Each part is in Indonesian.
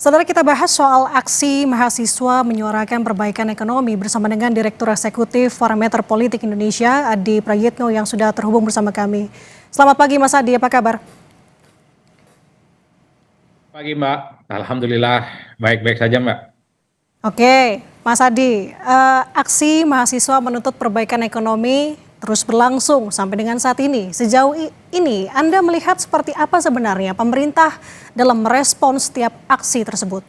Saudara, kita bahas soal aksi mahasiswa menyuarakan perbaikan ekonomi bersama dengan Direktur Eksekutif Parameter Politik Indonesia, Adi Prayitno, yang sudah terhubung bersama kami. Selamat pagi Mas Adi, apa kabar? Pagi Mbak, Alhamdulillah baik-baik saja Mbak. Oke, Mas Adi, aksi mahasiswa menuntut perbaikan ekonomi terus berlangsung sampai dengan saat ini. Sejauh ini, Anda melihat seperti apa sebenarnya pemerintah dalam merespons setiap aksi tersebut?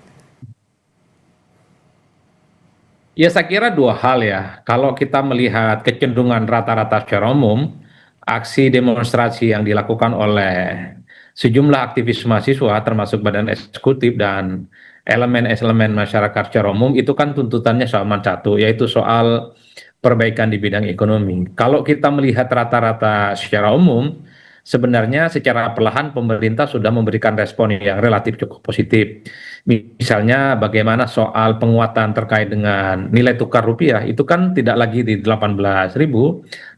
Ya saya kira dua hal ya, kalau kita melihat kecenderungan rata-rata secara umum, aksi demonstrasi yang dilakukan oleh sejumlah aktivis mahasiswa termasuk badan eksekutif dan elemen-elemen masyarakat secara umum itu kan tuntutannya cuma satu, yaitu soal perbaikan di bidang ekonomi. Kalau kita melihat rata-rata secara umum, sebenarnya secara perlahan pemerintah sudah memberikan respon yang relatif cukup positif. Misalnya bagaimana soal penguatan terkait dengan nilai tukar rupiah itu kan tidak lagi di 18.000,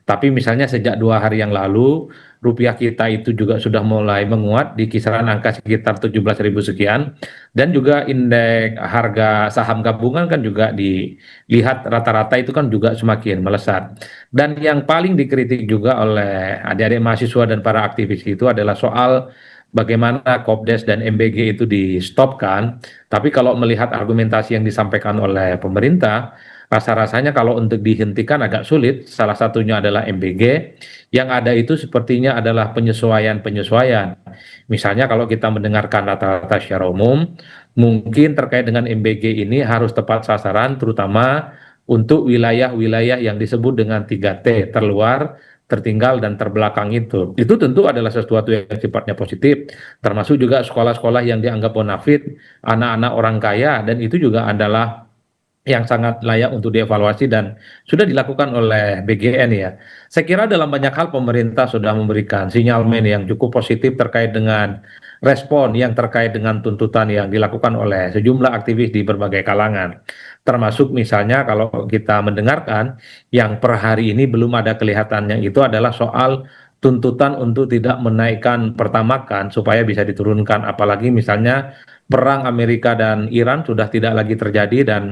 tapi misalnya sejak 2 hari yang lalu rupiah kita itu juga sudah mulai menguat di kisaran angka sekitar 17.000 sekian, dan juga indeks harga saham gabungan kan juga dilihat rata-rata itu kan juga semakin melesat. Dan yang paling dikritik juga oleh adik-adik mahasiswa dan para aktivis itu adalah soal bagaimana Kopdes dan MBG itu di-stopkan. Tapi kalau melihat argumentasi yang disampaikan oleh pemerintah, rasa-rasanya kalau untuk dihentikan agak sulit. Salah satunya adalah MBG, yang ada itu sepertinya adalah penyesuaian-penyesuaian. Misalnya kalau kita mendengarkan rata-rata secara umum, mungkin terkait dengan MBG ini harus tepat sasaran, terutama untuk wilayah-wilayah yang disebut dengan 3T, terluar, tertinggal, dan terbelakang itu. Itu tentu adalah sesuatu yang sifatnya positif, termasuk juga sekolah-sekolah yang dianggap bonafit, anak-anak orang kaya, dan itu juga adalah yang sangat layak untuk dievaluasi dan sudah dilakukan oleh BGN ya. Saya kira dalam banyak hal pemerintah sudah memberikan sinyalmen yang cukup positif terkait dengan respon yang terkait dengan tuntutan yang dilakukan oleh sejumlah aktivis di berbagai kalangan. Termasuk misalnya kalau kita mendengarkan yang per hari ini belum ada kelihatannya itu adalah soal tuntutan untuk tidak menaikkan pertamakan supaya bisa diturunkan. Apalagi misalnya perang Amerika dan Iran sudah tidak lagi terjadi, dan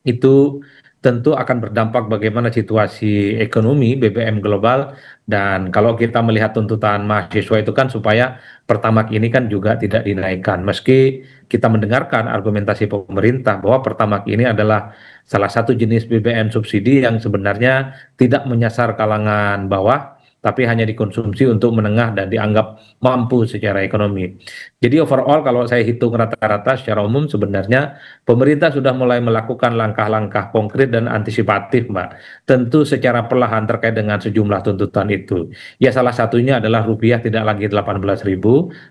itu tentu akan berdampak bagaimana situasi ekonomi BBM global. Dan kalau kita melihat tuntutan mahasiswa itu kan supaya Pertamax ini kan juga tidak dinaikkan, meski kita mendengarkan argumentasi pemerintah bahwa Pertamax ini adalah salah satu jenis BBM subsidi yang sebenarnya tidak menyasar kalangan bawah, tapi hanya dikonsumsi untuk menengah dan dianggap mampu secara ekonomi. Jadi overall kalau saya hitung rata-rata secara umum sebenarnya pemerintah sudah mulai melakukan langkah-langkah konkret dan antisipatif, Mbak. Tentu secara perlahan terkait dengan sejumlah tuntutan itu. Ya salah satunya adalah rupiah tidak lagi 18.000,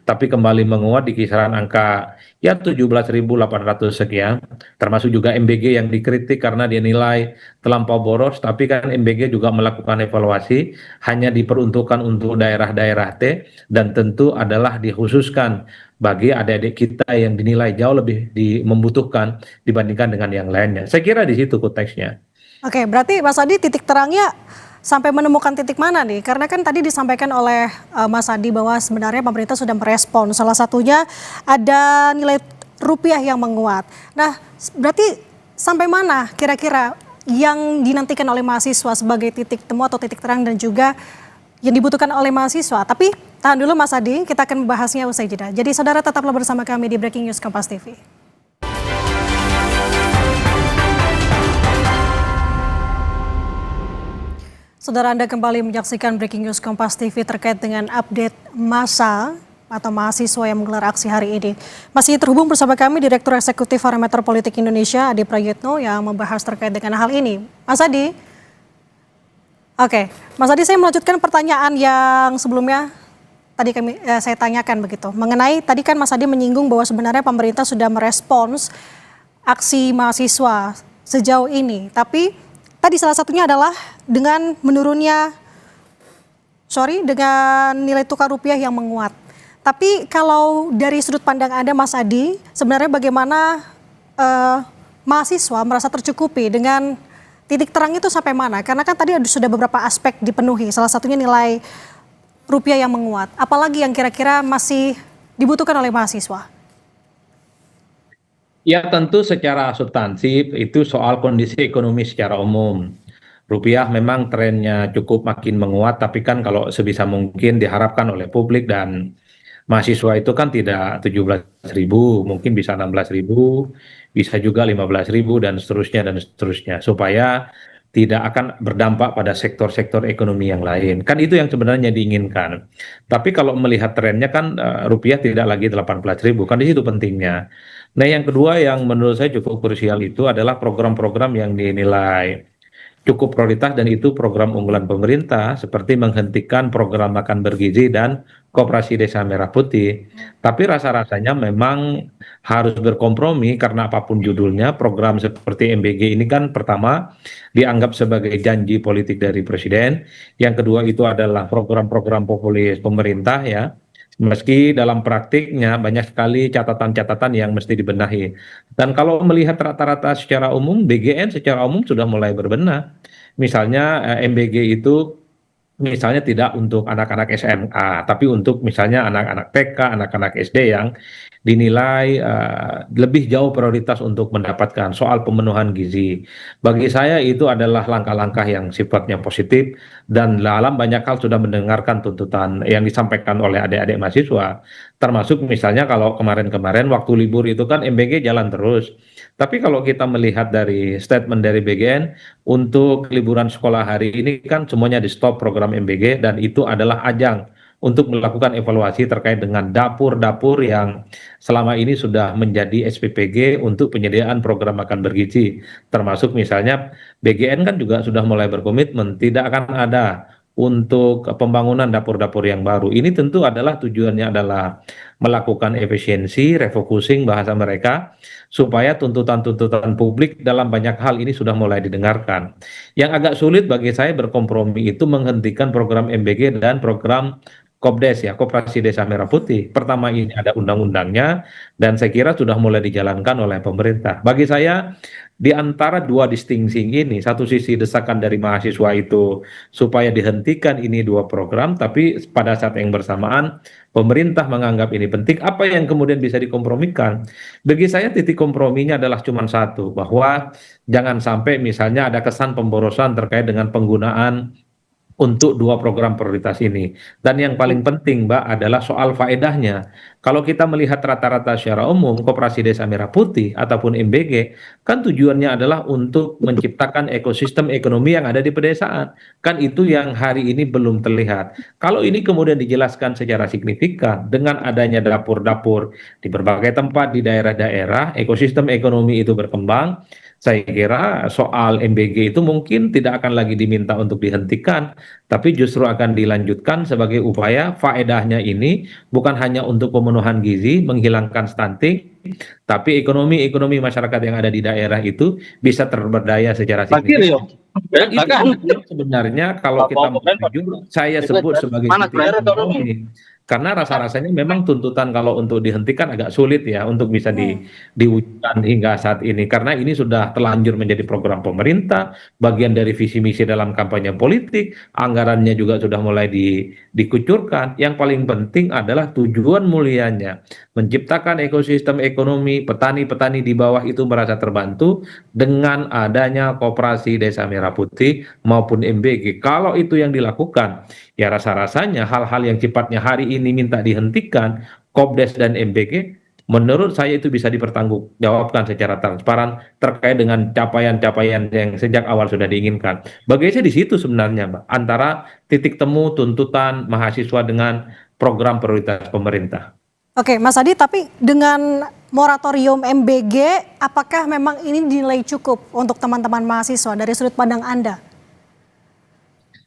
tapi kembali menguat di kisaran angka ya 17.800 sekian. Termasuk juga MBG yang dikritik karena dinilai terlampau boros, tapi kan MBG juga melakukan evaluasi, hanya diperuntukkan untuk daerah-daerah T, dan tentu adalah dikhususkan bagi adik-adik kita yang dinilai jauh lebih membutuhkan dibandingkan dengan yang lainnya. Saya kira di situ konteksnya. Oke, berarti Mas Adi titik terangnya sampai menemukan titik mana nih? Karena kan tadi disampaikan oleh Mas Adi bahwa sebenarnya pemerintah sudah merespon. Salah satunya ada nilai rupiah yang menguat. Nah, berarti sampai mana kira-kira yang dinantikan oleh mahasiswa sebagai titik temu atau titik terang dan juga yang dibutuhkan oleh mahasiswa? Tapi tahan dulu Mas Adi, kita akan membahasnya usai jeda. Jadi saudara tetaplah bersama kami di Breaking News Kompas TV. Saudara, Anda kembali menyaksikan Breaking News Kompas TV terkait dengan update massa atau mahasiswa yang menggelar aksi hari ini. Masih terhubung bersama kami Direktur Eksekutif Parameter Politik Indonesia, Adi Prayitno, yang membahas terkait dengan hal ini. Mas Adi, oke, Mas Adi, saya melanjutkan pertanyaan yang sebelumnya tadi saya tanyakan begitu. Mengenai tadi kan Mas Adi menyinggung bahwa sebenarnya pemerintah sudah merespons aksi mahasiswa sejauh ini. Tapi tadi salah satunya adalah dengan menurunnya, dengan nilai tukar rupiah yang menguat. Tapi kalau dari sudut pandang Anda Mas Adi, sebenarnya bagaimana mahasiswa merasa tercukupi dengan titik terang itu sampai mana? Karena kan tadi sudah beberapa aspek dipenuhi, salah satunya nilai rupiah yang menguat. Apalagi yang kira-kira masih dibutuhkan oleh mahasiswa? Ya tentu secara substansif itu soal kondisi ekonomi secara umum. Rupiah memang trennya cukup makin menguat, tapi kan kalau sebisa mungkin diharapkan oleh publik dan mahasiswa itu kan tidak 17.000, mungkin bisa 16.000, bisa juga 15.000 dan seterusnya, supaya tidak akan berdampak pada sektor-sektor ekonomi yang lain. Kan itu yang sebenarnya diinginkan. Tapi kalau melihat trennya kan rupiah tidak lagi 18.000, kan di situ pentingnya. Nah, yang kedua yang menurut saya cukup krusial itu adalah program-program yang dinilai cukup prioritas dan itu program unggulan pemerintah seperti menghentikan program makan bergizi dan Koperasi Desa Merah Putih. Tapi rasa-rasanya memang harus berkompromi karena apapun judulnya, program seperti MBG ini kan pertama dianggap sebagai janji politik dari presiden, yang kedua itu adalah program-program populis pemerintah ya. Meski dalam praktiknya banyak sekali catatan-catatan yang mesti dibenahi. Dan kalau melihat rata-rata secara umum, BGN secara umum sudah mulai berbenah. Misalnya MBG itu misalnya tidak untuk anak-anak SMA, tapi untuk misalnya anak-anak TK, anak-anak SD yang dinilai lebih jauh prioritas untuk mendapatkan soal pemenuhan gizi. Bagi saya itu adalah langkah-langkah yang sifatnya positif dan dalam banyak hal sudah mendengarkan tuntutan yang disampaikan oleh adik-adik mahasiswa. Termasuk misalnya kalau kemarin-kemarin waktu libur itu kan MBG jalan terus. Tapi kalau kita melihat dari statement dari BGN, untuk liburan sekolah hari ini kan semuanya di stop program MBG dan itu adalah ajang untuk melakukan evaluasi terkait dengan dapur-dapur yang selama ini sudah menjadi SPPG untuk penyediaan program makan bergizi. Termasuk misalnya BGN kan juga sudah mulai berkomitmen tidak akan ada untuk pembangunan dapur-dapur yang baru. Ini tentu adalah tujuannya adalah melakukan efisiensi, refocusing bahasa mereka, supaya tuntutan-tuntutan publik dalam banyak hal ini sudah mulai didengarkan. Yang agak sulit bagi saya berkompromi itu menghentikan program MBG dan program Kopdes ya, Koperasi Desa Merah Putih. Pertama ini ada undang-undangnya dan saya kira sudah mulai dijalankan oleh pemerintah. Bagi saya di antara dua distingsi ini, satu sisi desakan dari mahasiswa itu supaya dihentikan ini dua program, tapi pada saat yang bersamaan pemerintah menganggap ini penting. Apa yang kemudian bisa dikompromikan? Bagi saya titik komprominya adalah cuma satu, bahwa jangan sampai misalnya ada kesan pemborosan terkait dengan penggunaan untuk dua program prioritas ini. Dan yang paling penting, Mbak, adalah soal faedahnya. Kalau kita melihat rata-rata secara umum, Koperasi Desa Merah Putih ataupun MBG, kan tujuannya adalah untuk menciptakan ekosistem ekonomi yang ada di pedesaan. Kan itu yang hari ini belum terlihat. Kalau ini kemudian dijelaskan secara signifikan dengan adanya dapur-dapur di berbagai tempat di daerah-daerah, ekosistem ekonomi itu berkembang, saya kira soal MBG itu mungkin tidak akan lagi diminta untuk dihentikan, tapi justru akan dilanjutkan sebagai upaya faedahnya ini bukan hanya untuk pemenuhan gizi, menghilangkan stunting, tapi ekonomi masyarakat yang ada di daerah itu bisa terberdaya secara signifikan. Dan itu sebenarnya kalau kita mau jujur, saya sebut sebagai titik kompromi. Karena rasa-rasanya memang tuntutan kalau untuk dihentikan agak sulit ya untuk bisa diwujudkan hingga saat ini. Karena ini sudah terlanjur menjadi program pemerintah, bagian dari visi misi dalam kampanye politik, anggarannya juga sudah mulai dikucurkan. Yang paling penting adalah tujuan mulianya, menciptakan ekosistem ekonomi, petani-petani di bawah itu merasa terbantu dengan adanya Koperasi Desa Merah Putih maupun MBG. Kalau itu yang dilakukan, ya rasa-rasanya hal-hal yang sifatnya hari ini minta dihentikan, Kopdes dan MBG, menurut saya itu bisa dipertanggungjawabkan secara transparan terkait dengan capaian-capaian yang sejak awal sudah diinginkan. Bagi saya di situ sebenarnya, Mbak, antara titik temu tuntutan mahasiswa dengan program prioritas pemerintah. Oke, Mas Adi, tapi dengan moratorium MBG, apakah memang ini dinilai cukup untuk teman-teman mahasiswa dari sudut pandang Anda?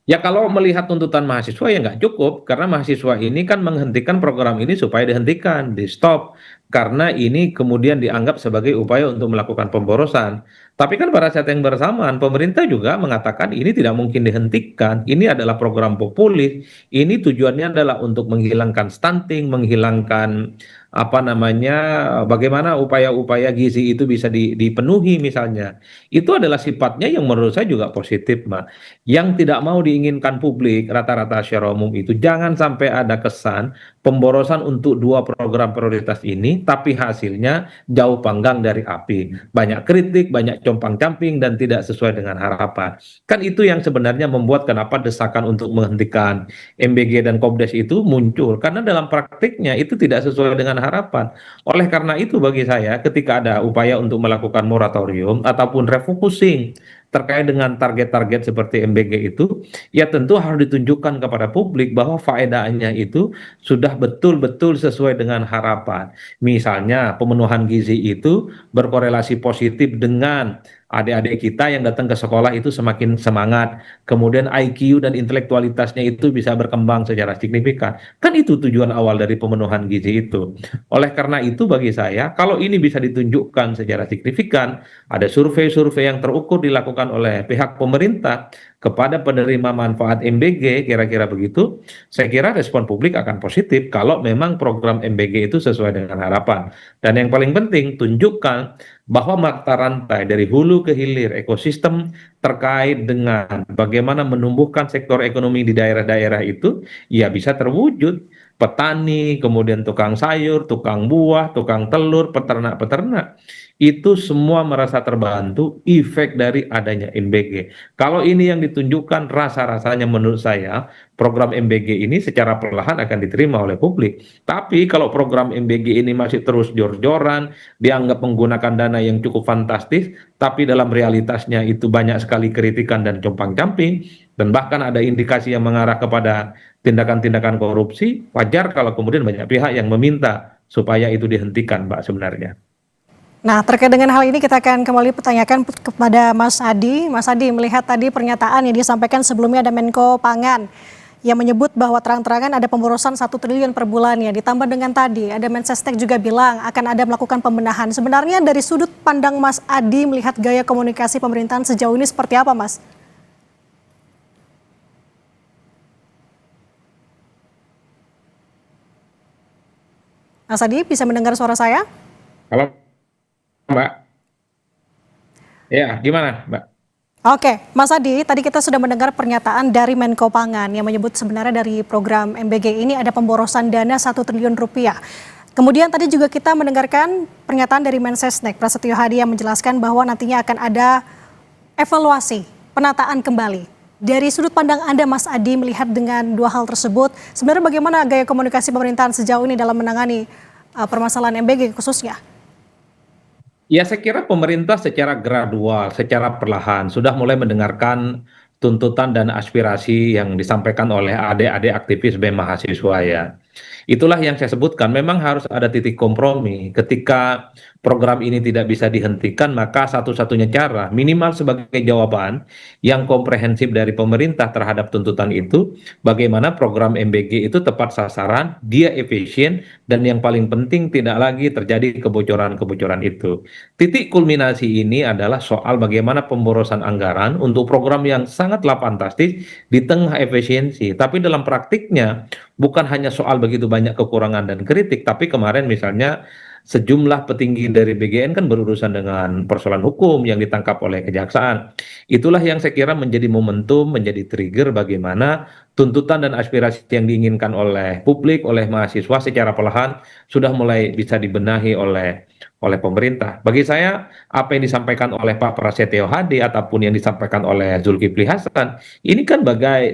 Ya kalau melihat tuntutan mahasiswa ya nggak cukup, karena mahasiswa ini kan menghentikan program ini supaya dihentikan, di stop. Karena ini kemudian dianggap sebagai upaya untuk melakukan pemborosan. Tapi kan pada saat yang bersamaan pemerintah juga mengatakan ini tidak mungkin dihentikan. Ini adalah program populis. Ini tujuannya adalah untuk menghilangkan stunting, menghilangkan apa namanya, bagaimana upaya-upaya gizi itu bisa dipenuhi misalnya. Itu adalah sifatnya yang menurut saya juga positif, Mbak. Yang tidak mau diinginkan publik rata-rata secara umum itu jangan sampai ada kesan pemborosan untuk dua program prioritas ini ini, tapi hasilnya jauh panggang dari api. Banyak kritik, banyak compang-camping, dan tidak sesuai dengan harapan. Kan itu yang sebenarnya membuat kenapa desakan untuk menghentikan MBG dan Komdes itu muncul. Karena dalam praktiknya itu tidak sesuai dengan harapan. Oleh karena itu bagi saya ketika ada upaya untuk melakukan moratorium ataupun refocusing terkait dengan target-target seperti MBG itu, ya tentu harus ditunjukkan kepada publik bahwa faedahnya itu sudah betul-betul sesuai dengan harapan. Misalnya pemenuhan gizi itu berkorelasi positif dengan adik-adik kita yang datang ke sekolah itu semakin semangat, kemudian IQ dan intelektualitasnya itu bisa berkembang secara signifikan. Kan itu tujuan awal dari pemenuhan gizi itu. Oleh karena itu bagi saya, kalau ini bisa ditunjukkan secara signifikan, ada survei-survei yang terukur dilakukan oleh pihak pemerintah kepada penerima manfaat MBG, kira-kira begitu, saya kira respon publik akan positif kalau memang program MBG itu sesuai dengan harapan. Dan yang paling penting, tunjukkan bahwa mata rantai dari hulu ke hilir ekosistem terkait dengan bagaimana menumbuhkan sektor ekonomi di daerah-daerah itu, ya bisa terwujud. Petani, kemudian tukang sayur, tukang buah, tukang telur, peternak-peternak, itu semua merasa terbantu efek dari adanya MBG. Kalau ini yang ditunjukkan, rasa-rasanya menurut saya program MBG ini secara perlahan akan diterima oleh publik. Tapi kalau program MBG ini masih terus jor-joran, dianggap menggunakan dana yang cukup fantastis, tapi dalam realitasnya itu banyak sekali kritikan dan compang-camping, dan bahkan ada indikasi yang mengarah kepada tindakan-tindakan korupsi, wajar kalau kemudian banyak pihak yang meminta supaya itu dihentikan, Mbak, sebenarnya. Nah, terkait dengan hal ini kita akan kembali pertanyakan kepada Mas Adi. Mas Adi, melihat tadi pernyataan yang disampaikan sebelumnya ada Menko Pangan yang menyebut bahwa terang-terangan ada pemborosan 1 triliun per bulannya. Ditambah dengan tadi ada Mensesnek juga bilang akan ada melakukan pembenahan. Sebenarnya dari sudut pandang Mas Adi melihat gaya komunikasi pemerintahan sejauh ini seperti apa, Mas? Mas Adi, bisa mendengar suara saya? Halo, Mbak. Ya, gimana, Mbak? Oke, Mas Adi, tadi kita sudah mendengar pernyataan dari Menko Pangan yang menyebut sebenarnya dari program MBG ini ada pemborosan dana 1 triliun rupiah. Kemudian tadi juga kita mendengarkan pernyataan dari Mensesnek, Prasetyo Hadi yang menjelaskan bahwa nantinya akan ada evaluasi, penataan kembali. Dari sudut pandang Anda, Mas Adi, melihat dengan dua hal tersebut, sebenarnya bagaimana gaya komunikasi pemerintahan sejauh ini dalam menangani permasalahan MBG khususnya? Ya, saya kira pemerintah secara gradual, secara perlahan sudah mulai mendengarkan tuntutan dan aspirasi yang disampaikan oleh adik-adik aktivis BEM mahasiswa ya. Itulah yang saya sebutkan, memang harus ada titik kompromi. Ketika program ini tidak bisa dihentikan, maka satu-satunya cara, minimal sebagai jawaban yang komprehensif dari pemerintah terhadap tuntutan itu, bagaimana program MBG itu tepat sasaran, dia efisien, dan yang paling penting tidak lagi terjadi kebocoran-kebocoran itu. Titik kulminasi ini adalah soal bagaimana pemborosan anggaran untuk program yang sangatlah fantastis di tengah efisiensi. Tapi dalam praktiknya bukan hanya soal begitu banyak kekurangan dan kritik, tapi kemarin misalnya sejumlah petinggi dari BGN kan berurusan dengan persoalan hukum yang ditangkap oleh kejaksaan. Itulah yang saya kira menjadi momentum, menjadi trigger bagaimana tuntutan dan aspirasi yang diinginkan oleh publik, oleh mahasiswa secara perlahan sudah mulai bisa dibenahi oleh pemerintah. Bagi saya, apa yang disampaikan oleh Pak Prasetyo Hadi ataupun yang disampaikan oleh Zulkifli Hasan, ini kan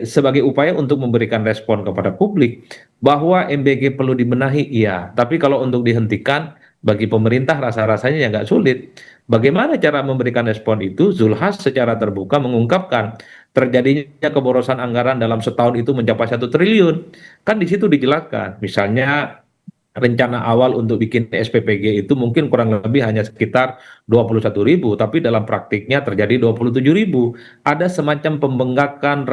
sebagai upaya untuk memberikan respon kepada publik bahwa MBG perlu dibenahi, iya. Tapi kalau untuk dihentikan, bagi pemerintah rasa-rasanya ya nggak sulit. Bagaimana cara memberikan respon itu? Zulhas secara terbuka mengungkapkan terjadinya keborosan anggaran dalam setahun itu mencapai 1 triliun. Kan di situ dijelaskan, misalnya rencana awal untuk bikin SPPG itu mungkin kurang lebih hanya sekitar 21.000, tapi dalam praktiknya terjadi 27.000. Ada semacam pembengkakan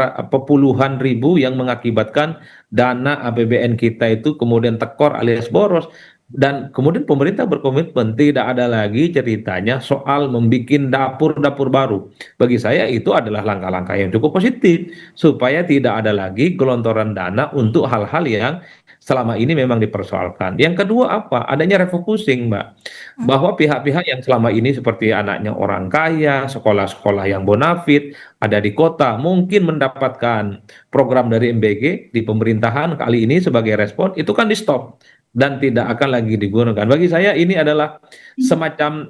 puluhan ribu yang mengakibatkan dana APBN kita itu kemudian tekor alias boros. Dan kemudian pemerintah berkomitmen tidak ada lagi ceritanya soal membuat dapur-dapur baru. Bagi saya itu adalah langkah-langkah yang cukup positif supaya tidak ada lagi gelontoran dana untuk hal-hal yang selama ini memang dipersoalkan. Yang kedua apa? Adanya refocusing, Mbak. Bahwa pihak-pihak yang selama ini seperti anaknya orang kaya, sekolah-sekolah yang bonafit, ada di kota, mungkin mendapatkan program dari MBG di pemerintahan kali ini sebagai respon, itu kan di stop. dan tidak akan lagi digunakan. Bagi saya ini adalah semacam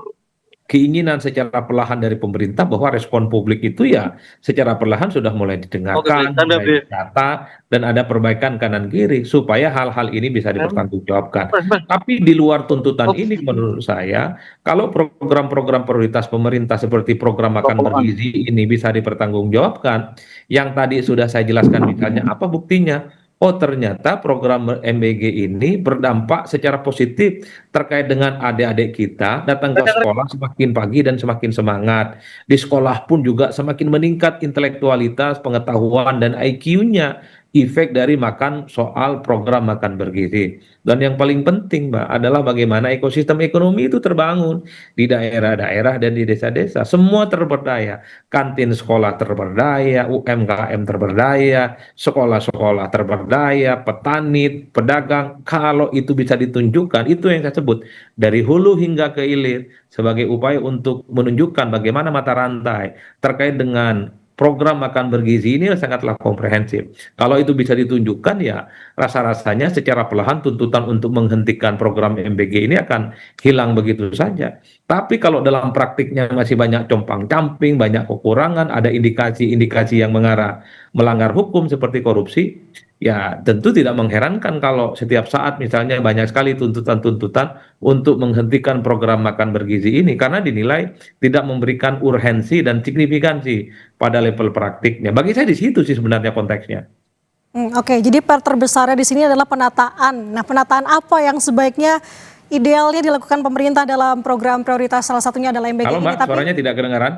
keinginan secara perlahan dari pemerintah bahwa respon publik itu ya secara perlahan sudah mulai Oke, baik. didengarkan, Tanda mulai B. didata, dan ada perbaikan kanan kiri supaya hal-hal ini bisa dipertanggungjawabkan. Mas, Mas. Tapi di luar tuntutan Oke. ini menurut saya, kalau program-program prioritas pemerintah seperti program makan bergizi ini bisa dipertanggungjawabkan, yang tadi sudah saya jelaskan misalnya apa buktinya? Oh ternyata program MBG ini berdampak secara positif terkait dengan adik-adik kita datang ke sekolah semakin pagi dan semakin semangat. Di sekolah pun juga semakin meningkat intelektualitas, pengetahuan, dan IQ-nya. Efek dari makan soal program makan bergizi. Dan yang paling penting, Mbak, adalah bagaimana ekosistem ekonomi itu terbangun di daerah-daerah dan di desa-desa. Semua terberdaya. Kantin sekolah terberdaya, UMKM terberdaya, sekolah-sekolah terberdaya, petani, pedagang. Kalau itu bisa ditunjukkan, itu yang saya sebut dari hulu hingga ke hilir sebagai upaya untuk menunjukkan bagaimana mata rantai terkait dengan program makan bergizi ini sangatlah komprehensif. Kalau itu bisa ditunjukkan ya rasa-rasanya secara perlahan tuntutan untuk menghentikan program MBG ini akan hilang begitu saja. Tapi kalau dalam praktiknya masih banyak compang-camping, banyak kekurangan, ada indikasi-indikasi yang mengarah melanggar hukum seperti korupsi, ya tentu tidak mengherankan kalau setiap saat misalnya banyak sekali tuntutan-tuntutan untuk menghentikan program makan bergizi ini karena dinilai tidak memberikan urgensi dan signifikansi pada level praktiknya. Bagi saya di situ sih sebenarnya konteksnya. Oke, jadi terbesarnya di sini adalah penataan. Nah, penataan apa yang sebaiknya idealnya dilakukan pemerintah dalam program prioritas salah satunya adalah MBG Halo ini. Mbak, suaranya tidak kedengaran?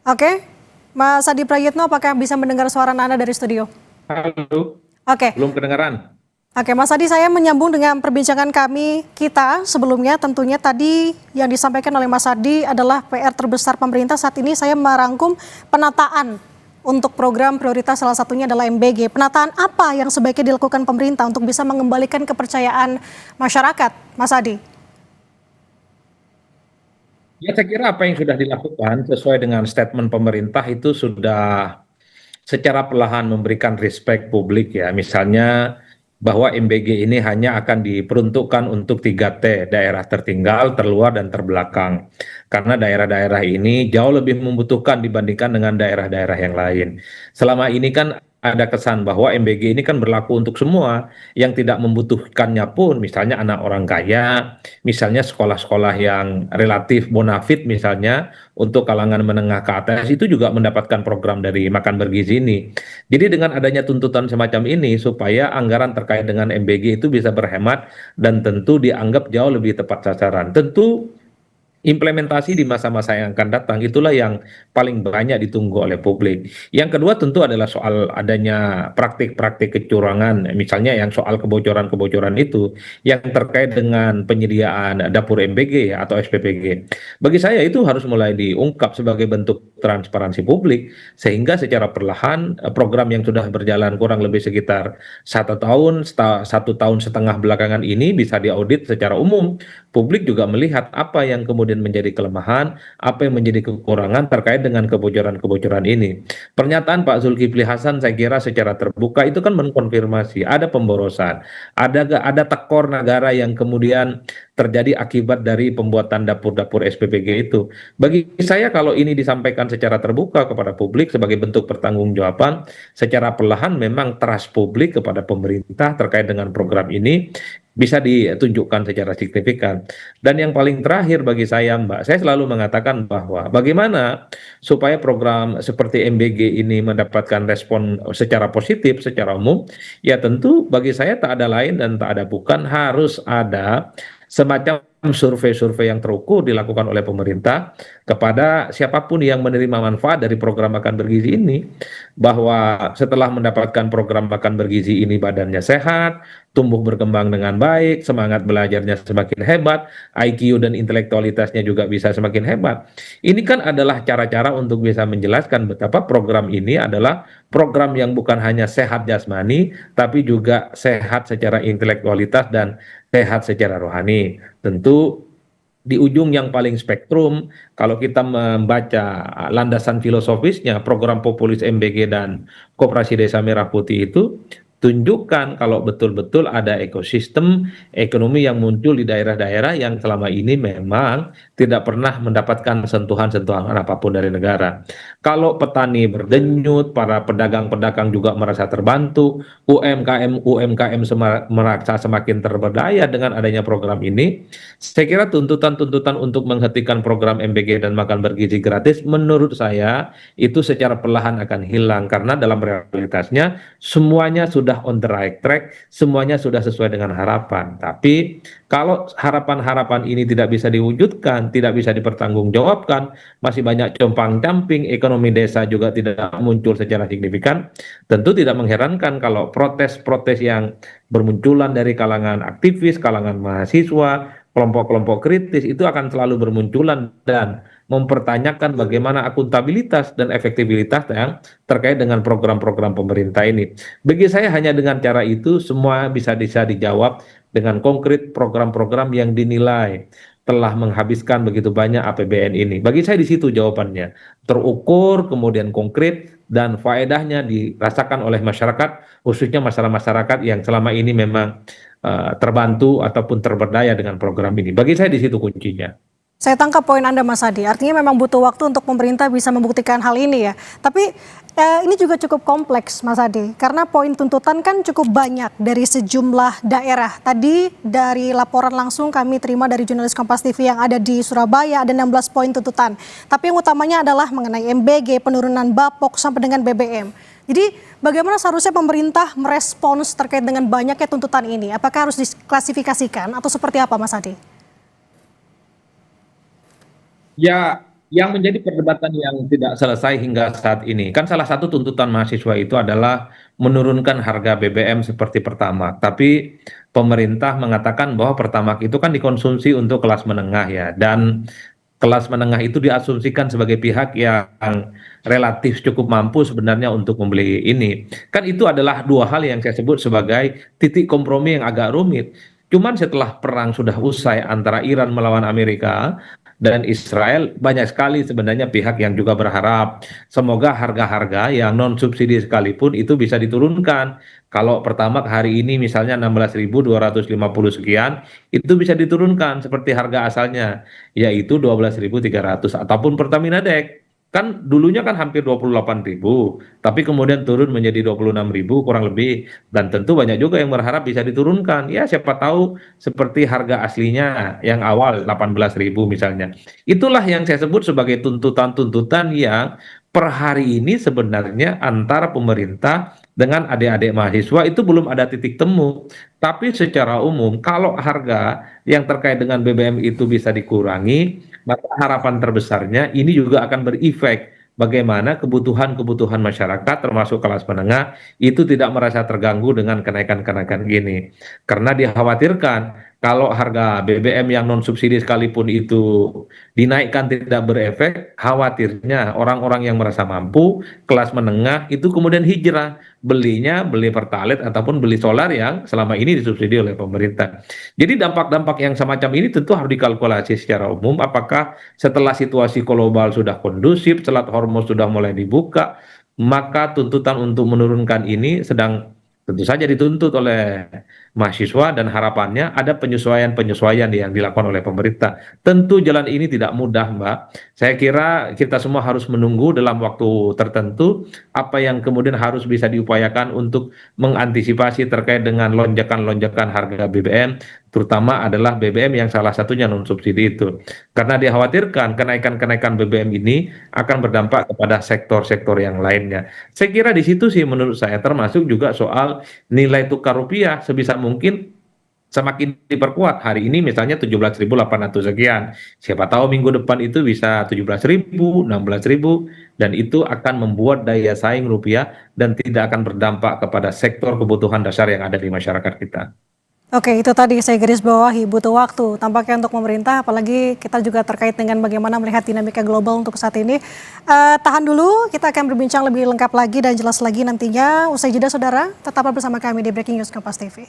Oke, Mas Adi Prayitno, apakah bisa mendengar suara Anda dari studio? Halo, Oke. belum kedengaran. Oke, Mas Adi, saya menyambung dengan perbincangan kita sebelumnya. Tentunya tadi yang disampaikan oleh Mas Adi adalah PR terbesar pemerintah saat ini. Saya merangkum penataan untuk program prioritas salah satunya adalah MBG. Penataan apa yang sebaiknya dilakukan pemerintah untuk bisa mengembalikan kepercayaan masyarakat, Mas Adi? Ya saya kira apa yang sudah dilakukan sesuai dengan statement pemerintah itu sudah secara perlahan memberikan respect publik ya. Misalnya bahwa MBG ini hanya akan diperuntukkan untuk 3T, daerah tertinggal, terluar, dan terbelakang. Karena daerah-daerah ini jauh lebih membutuhkan dibandingkan dengan daerah-daerah yang lain. Selama ini kan ada kesan bahwa MBG ini kan berlaku untuk semua yang tidak membutuhkannya pun, misalnya anak orang kaya, misalnya sekolah-sekolah yang relatif bonafit misalnya untuk kalangan menengah ke atas itu juga mendapatkan program dari makan bergizi ini. Jadi dengan adanya tuntutan semacam ini supaya anggaran terkait dengan MBG itu bisa berhemat dan tentu dianggap jauh lebih tepat sasaran. Tentu implementasi di masa-masa yang akan datang itulah yang paling banyak ditunggu oleh publik. Yang kedua tentu adalah soal adanya praktik-praktik kecurangan, misalnya yang soal kebocoran-kebocoran itu yang terkait dengan penyediaan dapur MBG ya, atau SPPG. Bagi saya itu harus mulai diungkap sebagai bentuk transparansi publik sehingga secara perlahan program yang sudah berjalan kurang lebih sekitar 1 tahun, 1,5 tahun belakangan ini bisa diaudit secara umum. Publik juga melihat apa yang kemudian menjadi kelemahan, apa yang menjadi kekurangan terkait dengan kebocoran-kebocoran ini. Pernyataan Pak Zulkifli Hasan saya kira secara terbuka itu kan mengkonfirmasi ada pemborosan, ada tekor negara yang kemudian terjadi akibat dari pembuatan dapur-dapur SPPG itu. Bagi saya kalau ini disampaikan secara terbuka kepada publik sebagai bentuk pertanggungjawaban, secara perlahan memang trust publik kepada pemerintah terkait dengan program ini bisa ditunjukkan secara signifikan. Dan yang paling terakhir bagi saya, Mbak, saya selalu mengatakan bahwa bagaimana supaya program seperti MBG ini mendapatkan respon secara positif, secara umum, ya tentu bagi saya tak ada lain dan tak ada bukan harus ada semacam survei-survei yang terukur dilakukan oleh pemerintah kepada siapapun yang menerima manfaat dari program makan bergizi ini, bahwa setelah mendapatkan program makan bergizi ini badannya sehat, tumbuh berkembang dengan baik, semangat belajarnya semakin hebat, IQ dan intelektualitasnya juga bisa semakin hebat. Ini kan adalah cara-cara untuk bisa menjelaskan betapa program ini adalah program yang bukan hanya sehat jasmani, tapi juga sehat secara intelektualitas dan sehat secara rohani. Tentu di ujung yang paling spektrum, kalau kita membaca landasan filosofisnya, program populis MBG dan Koperasi Desa Merah Putih itu tunjukkan kalau betul-betul ada ekosistem ekonomi yang muncul di daerah-daerah yang selama ini memang tidak pernah mendapatkan sentuhan-sentuhan apapun dari negara. Kalau petani berdenyut, para pedagang-pedagang juga merasa terbantu, UMKM merasa semakin terberdaya dengan adanya program ini, saya kira tuntutan-tuntutan untuk menghentikan program MBG dan makan bergizi gratis menurut saya itu secara perlahan akan hilang karena dalam realitasnya semuanya sudah on the right track, semuanya sudah sesuai dengan harapan. Tapi kalau harapan-harapan ini tidak bisa diwujudkan, tidak bisa dipertanggungjawabkan, masih banyak compang-camping, ekonomi desa juga tidak muncul secara signifikan, tentu tidak mengherankan kalau protes-protes yang bermunculan dari kalangan aktivis, kalangan mahasiswa, kelompok-kelompok kritis itu akan selalu bermunculan dan mempertanyakan bagaimana akuntabilitas dan efektivitas yang terkait dengan program-program pemerintah ini. Bagi saya hanya dengan cara itu semua bisa dijawab dengan konkret program-program yang dinilai telah menghabiskan begitu banyak APBN ini. Bagi saya di situ jawabannya. Terukur, kemudian konkret, dan faedahnya dirasakan oleh masyarakat, khususnya masyarakat-masyarakat yang selama ini memang terbantu ataupun terberdaya dengan program ini. Bagi saya di situ kuncinya. Saya tangkap poin Anda, Mas Adi. Artinya memang butuh waktu untuk pemerintah bisa membuktikan hal ini ya. Tapi ini juga cukup kompleks, Mas Adi. Karena poin tuntutan kan cukup banyak dari sejumlah daerah. Tadi dari laporan langsung kami terima dari jurnalis Kompas TV yang ada di Surabaya, ada 16 poin tuntutan. Tapi yang utamanya adalah mengenai MBG, penurunan Bapok, sampai dengan BBM. Jadi bagaimana seharusnya pemerintah merespons terkait dengan banyaknya tuntutan ini? Apakah harus diklasifikasikan atau seperti apa, Mas Adi? Ya, yang menjadi perdebatan yang tidak selesai hingga saat ini, kan salah satu tuntutan mahasiswa itu adalah menurunkan harga BBM seperti Pertamax. Tapi pemerintah mengatakan bahwa Pertamax itu kan dikonsumsi untuk kelas menengah ya, dan kelas menengah itu diasumsikan sebagai pihak yang relatif cukup mampu sebenarnya untuk membeli ini. Kan itu adalah dua hal yang saya sebut sebagai titik kompromi yang agak rumit. Cuman setelah perang sudah usai antara Iran melawan Amerika dan Israel, banyak sekali sebenarnya pihak yang juga berharap semoga harga-harga yang non subsidi sekalipun itu bisa diturunkan. Kalau pertama hari ini misalnya 16.250 sekian, itu bisa diturunkan seperti harga asalnya, yaitu 12.300 ataupun Pertamina Dex. Kan dulunya kan hampir 28.000, tapi kemudian turun menjadi 26.000 kurang lebih. Dan tentu banyak juga yang berharap bisa diturunkan. Ya siapa tahu seperti harga aslinya yang awal 18.000 misalnya. Itulah yang saya sebut sebagai tuntutan-tuntutan yang per hari ini sebenarnya antara pemerintah dengan adik-adik mahasiswa itu belum ada titik temu. Tapi secara umum kalau harga yang terkait dengan BBM itu bisa dikurangi, maka harapan terbesarnya ini juga akan berefek bagaimana kebutuhan-kebutuhan masyarakat termasuk kelas menengah itu tidak merasa terganggu dengan kenaikan-kenaikan gini. Karena dikhawatirkan kalau harga BBM yang non subsidi sekalipun itu dinaikkan tidak berefek, khawatirnya orang-orang yang merasa mampu, kelas menengah itu kemudian hijrah, beli Pertalite ataupun beli solar yang selama ini disubsidi oleh pemerintah. Jadi dampak-dampak yang semacam ini tentu harus dikalkulasi secara umum apakah setelah situasi global sudah kondusif, Selat Hormuz sudah mulai dibuka, maka tuntutan untuk menurunkan ini sedang tentu saja dituntut oleh mahasiswa dan harapannya ada penyesuaian-penyesuaian yang dilakukan oleh pemerintah. Tentu jalan ini tidak mudah, Mbak. Saya kira kita semua harus menunggu dalam waktu tertentu apa yang kemudian harus bisa diupayakan untuk mengantisipasi terkait dengan lonjakan-lonjakan harga BBM, terutama adalah BBM yang salah satunya non subsidi itu. Karena dikhawatirkan kenaikan-kenaikan BBM ini akan berdampak kepada sektor-sektor yang lainnya. Saya kira di situ sih menurut saya termasuk juga soal nilai tukar rupiah sebisa mungkin semakin diperkuat. Hari ini misalnya 17.800 sekian. Siapa tahu minggu depan itu bisa 17.000, 16.000 dan itu akan membuat daya saing rupiah dan tidak akan berdampak kepada sektor kebutuhan dasar yang ada di masyarakat kita. Oke, itu tadi saya garis bawahi, butuh waktu tampaknya untuk pemerintah, apalagi kita juga terkait dengan bagaimana melihat dinamika global untuk saat ini. Tahan dulu, kita akan berbincang lebih lengkap lagi dan jelas lagi nantinya. Usai jeda saudara, tetaplah bersama kami di Breaking News Kompas TV.